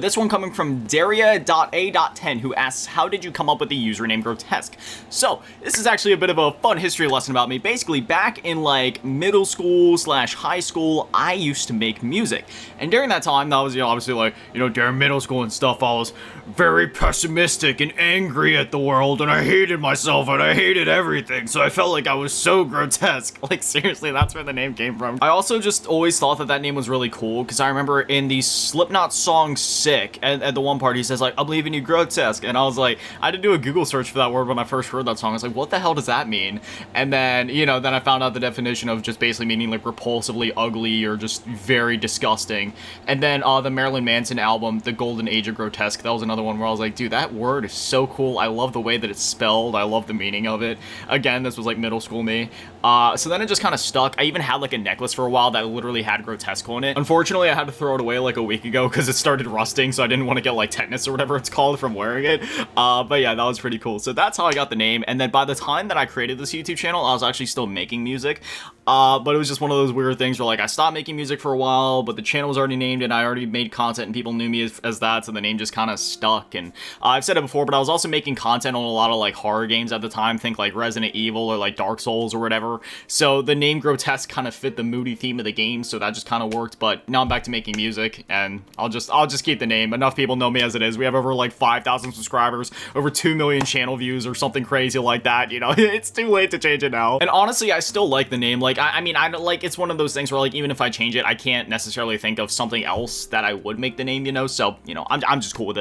This one coming from Daria.A.10, who asks, how did you come up with the username Grotesque? So, this is actually a bit of a fun history lesson about me. Basically, back in like middle school / high school, I used to make music. And during that time, that was, obviously like, during middle school and stuff, I was very pessimistic and angry at the world, and I hated myself, and I hated everything, so I felt like I was so grotesque. Like, seriously, that's where the name came from. I also just always thought that that name was really cool, because I remember in the Slipknot song Sick, at the one part he says like, I'm leaving you grotesque, and I was like, I had to do a Google search for that word when I first heard that song. I was like, what the hell does that mean? And then, then I found out the definition of just basically meaning like repulsively ugly or just very disgusting. And then the Marilyn Manson album, The Golden Age of Grotesque, that was another one where I was like, dude, that word is so cool. I love the way that it's spelled. I love the meaning of it. Again, this was like middle school me. So then it just kind of stuck. I even had like a necklace for a while that literally had grotesque on it. Unfortunately, I had to throw it away like a week ago because it started rusting, so I didn't want to get like tetanus or whatever it's called from wearing it. But yeah, that was pretty cool. So that's how I got the name. And then by the time that I created this YouTube channel, I was actually still making music. But it was just one of those weird things where like I stopped making music for a while, but the channel was already named and I already made content and people knew me as that, so the name just kind of stuck. And I've said it before, but I was also making content on a lot of like horror games at the time, think like Resident Evil or like Dark Souls or whatever. So the name Grotesque kind of fit the moody theme of the game, so that just kind of worked. But now I'm back to making music, and I'll just keep the name. Enough people know me as it is. We have over like 5,000 subscribers, over 2 million channel views or something crazy like that. It's too late to change it now. And honestly, I still like the name. Like, I mean, I like, it's one of those things where like even if I change it, I can't necessarily think of something else that I would make the name, so I'm just cool with it.